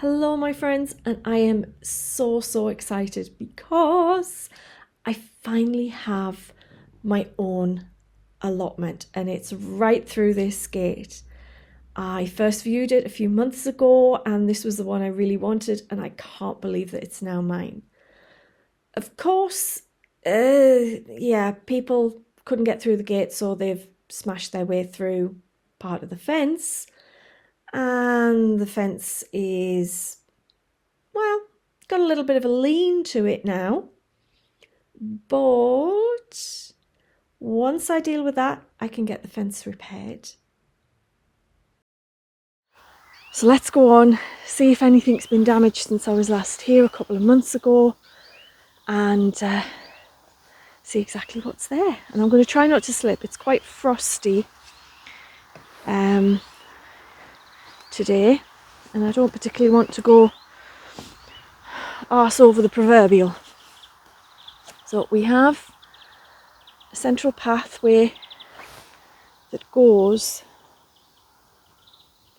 Hello my friends, and I am so excited because I finally have my own allotment and it's right through this gate. I first viewed it a few months ago and this was the one I really wanted, and I can't believe that it's now mine. Of course, people couldn't get through the gate, so they've smashed their way through part of the fence, and the fence is, well, got a little bit of a lean to it now, but once I deal with that, I can get the fence repaired. So let's go on, see if anything's been damaged since I was last here a couple of months ago, and see exactly what's there. And I'm going to try not to slip. It's quite frosty today, and I don't particularly want to go arse over the proverbial. So we have a central pathway that goes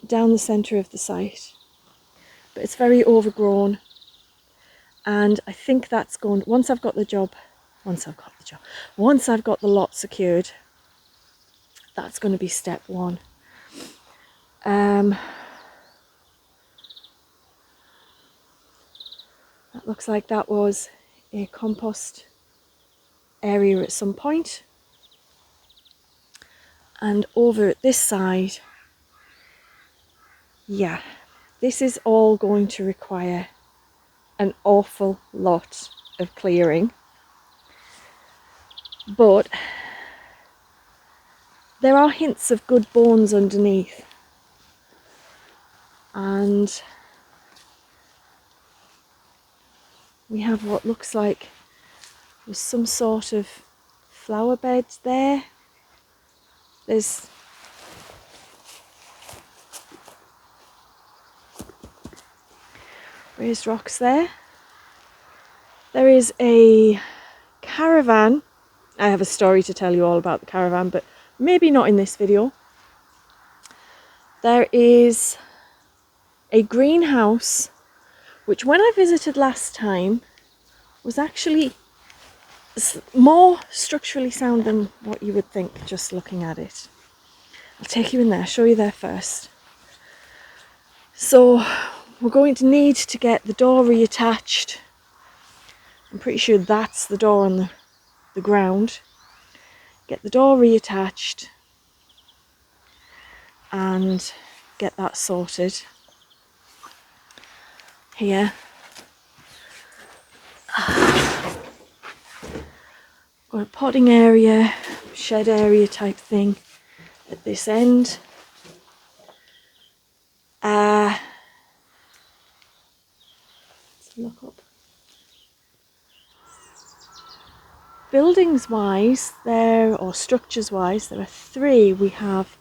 down the centre of the site, but it's very overgrown, and I think that's going, once I've got the lot secured, that's going to be step one. That looks like that was a compost area at some point, and over at this side, yeah, this is all going to require an awful lot of clearing, but there are hints of good bones underneath, and we have what looks like there's some sort of flower beds there. There's raised rocks there. There is a caravan. I have a story to tell you all about the caravan, but maybe not in this video. There is a greenhouse, which when I visited last time was actually more structurally sound than what you would think just looking at it. I'll take you in there, show you there first. So we're going to need to get the door reattached. I'm pretty sure that's the door on the ground. Get the door reattached and get that sorted. Here. Got a potting area, shed area type thing at this end. Let's look up. Buildings wise, or structures wise, there are three. We have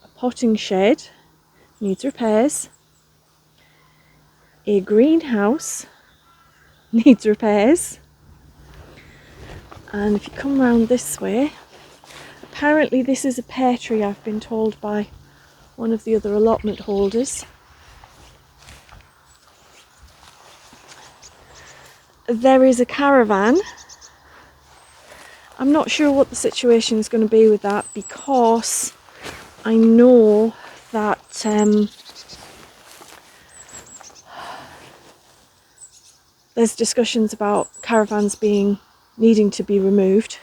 a potting shed, needs repairs. A greenhouse, needs repairs. And if you come round this way, apparently this is a pear tree, I've been told by one of the other allotment holders. There is a caravan. I'm not sure what the situation is going to be with that, because I know that there's discussions about caravans needing to be removed,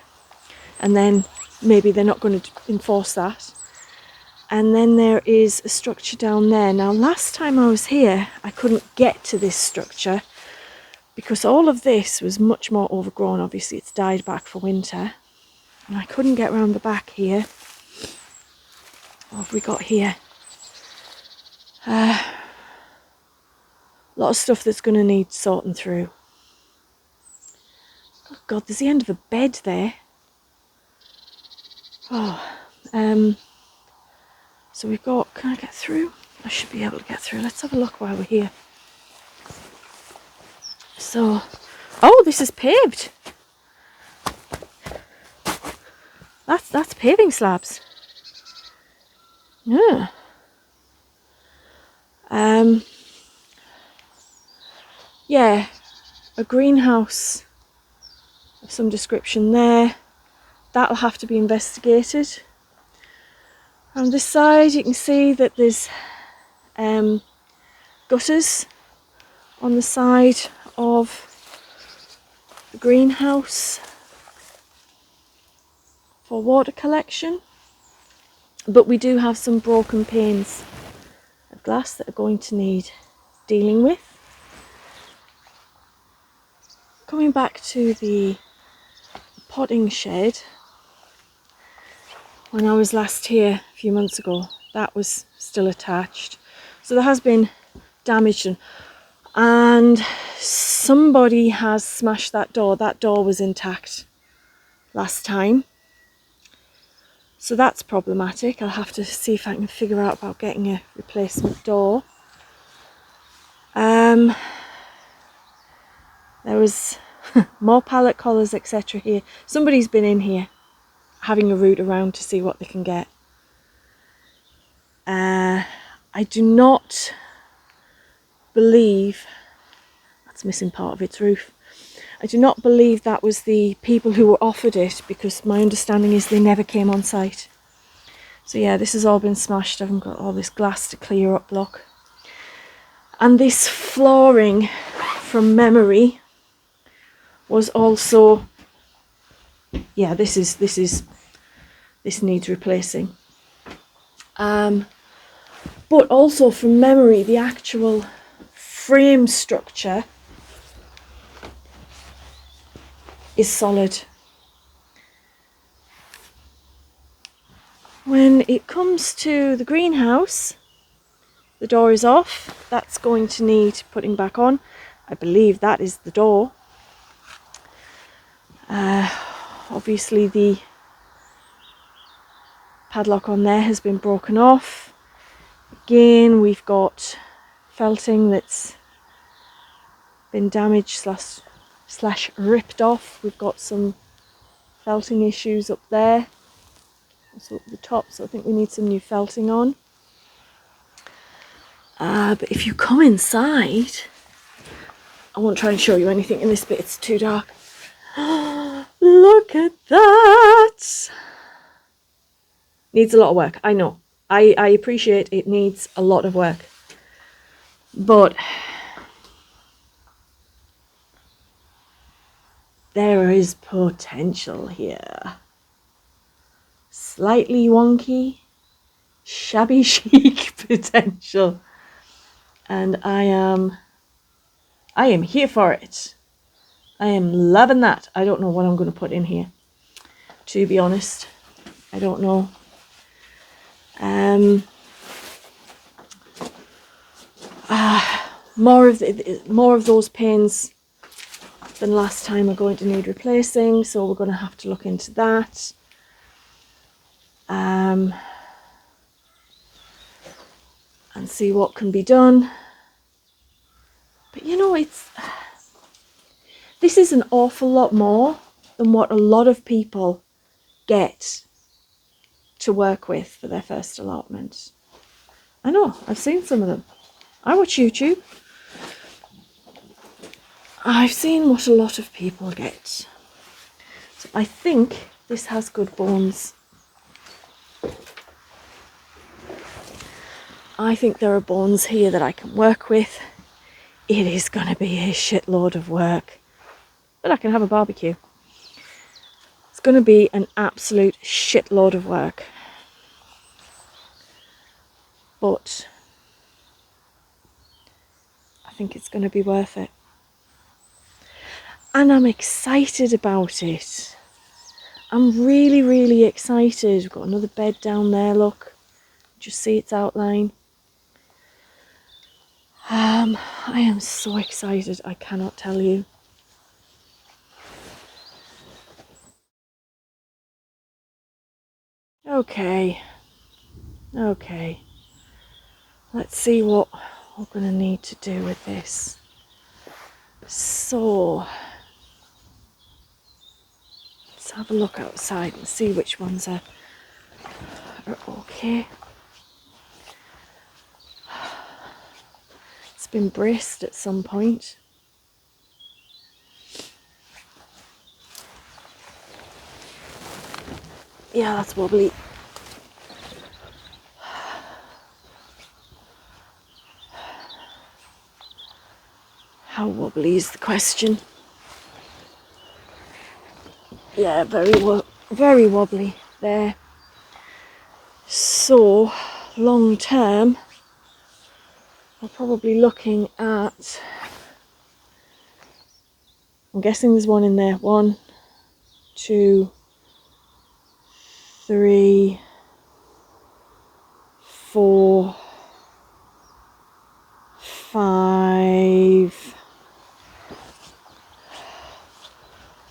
and then maybe they're not going to enforce that. And then there is a structure down there. Now last time I was here I couldn't get to this structure because all of this was much more overgrown. Obviously it's died back for winter, and I couldn't get around the back here. What have we got here? A lot of stuff that's going to need sorting through. Oh God, there's the end of a bed there. So we've got, can I get through? I should be able to get through. Let's have a look while we're here. So, oh, this is paved. That's paving slabs. Yeah. yeah, a greenhouse of some description there. That'll have to be investigated. On this side you can see that there's gutters on the side of the greenhouse for water collection, but we do have some broken panes of glass that are going to need dealing with. Coming back to the potting shed, when I was last here a few months ago, that was still attached, so there has been damage done, and somebody has smashed that door. That door was intact last time, so that's problematic. I'll have to see if I can figure out about getting a replacement door. There was more pallet collars, etc. here. Somebody's been in here having a root around to see what they can get. I do not believe that's missing part of its roof. I do not believe that was the people who were offered it, because my understanding is they never came on site. So yeah, this has all been smashed. I haven't got all this glass to clear up, look. And this flooring, from memory, was also, yeah, this needs replacing. But also from memory, the actual frame structure is solid. When it comes to the greenhouse, the door is off. That's going to need putting back on. I believe that is the door. Obviously the padlock on there has been broken off. Again, we've got felting that's been damaged slash ripped off. We've got some felting issues up there, also up the top, so I think we need some new felting on. But if you come inside, I won't try and show you anything in this bit, it's too dark. Look at that! Needs a lot of work, I know. I appreciate it needs a lot of work. But there is potential here. Slightly wonky, shabby chic potential. And I am here for it. I am loving that. I don't know what I'm going to put in here, to be honest. I don't know. More of those panes than last time are going to need replacing, so we're going to have to look into that. And see what can be done. But you know, this is an awful lot more than what a lot of people get to work with for their first allotment. I know, I've seen some of them. I watch YouTube. I've seen what a lot of people get. So I think this has good bones. I think there are bones here that I can work with. It is going to be a shitload of work, but I can have a barbecue. It's going to be an absolute shitload of work. But I think it's going to be worth it. And I'm excited about it. I'm really, really excited. We've got another bed down there, look. Just see its outline. I am so excited, I cannot tell you. Okay. Let's see what we're going to need to do with this. So, let's have a look outside and see which ones are okay. It's been braced at some point. Yeah, that's wobbly. How wobbly is the question? Yeah, very wobbly there. So, long term, we're probably looking at, I'm guessing there's one in there. 1, 2, 3, 4, 5.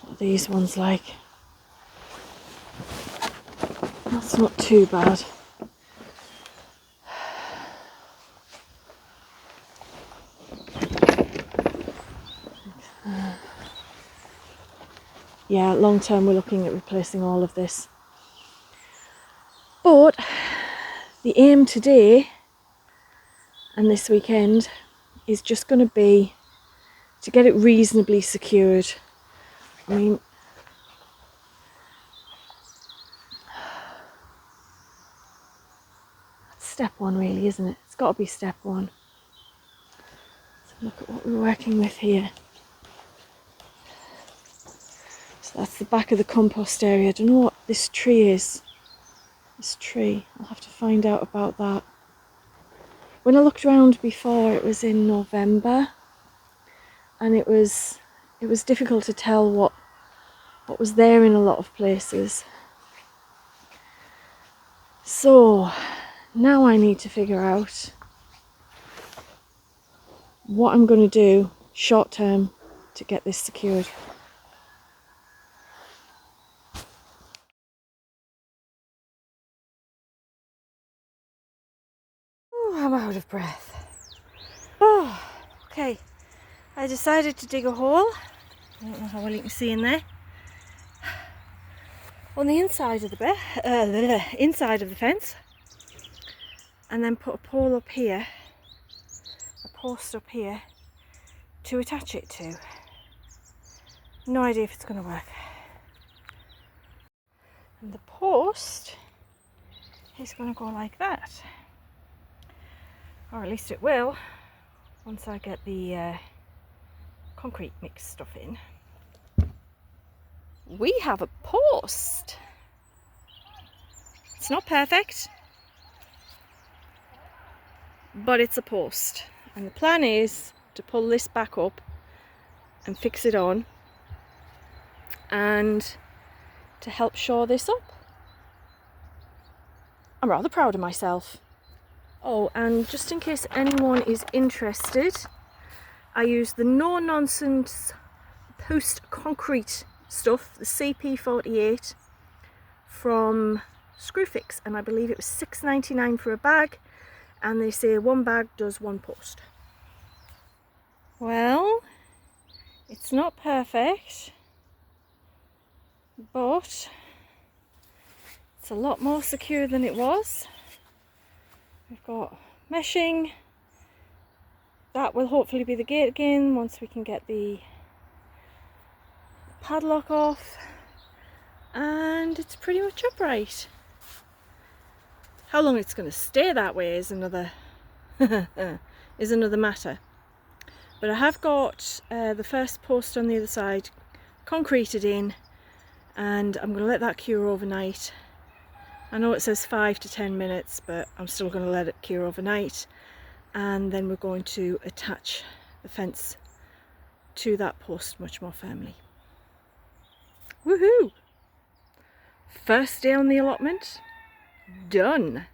What are these ones like? That's not too bad. Yeah, long term we're looking at replacing all of this. But the aim today and this weekend is just going to be to get it reasonably secured. I mean, that's step one really, isn't it? It's got to be step one. So look at what we're working with here. So that's the back of the compost area. I don't know what this tree is. This tree, I'll have to find out about that. When I looked around before, it was in November, and it was difficult to tell what was there in a lot of places. So now I need to figure out what I'm going to do short term to get this secured. Oh, I'm out of breath. Oh, okay. I decided to dig a hole. I don't know how well you can see in there. On the inside of the inside of the fence, and then put a pole up here, a post up here to attach it to. No idea if it's going to work. And the post is going to go like that, or at least it will once I get the concrete mix stuff in. We have a post. It's not perfect, but it's a post, and the plan is to pull this back up and fix it on and to help shore this up. I'm rather proud of myself. Oh, and just in case anyone is interested, I use the no nonsense post concrete stuff, the CP48 from Screwfix, and I believe it was $6.99 for a bag, and they say one bag does one post. Well, it's not perfect, but it's a lot more secure than it was. We've got meshing. That will hopefully be the gate again once we can get the padlock off, and it's pretty much upright. How long it's going to stay that way is another matter. But I have got the first post on the other side concreted in, and I'm going to let that cure overnight. I know it says 5 to 10 minutes, but I'm still going to let it cure overnight, and then we're going to attach the fence to that post much more firmly. Woohoo! First day on the allotment, done.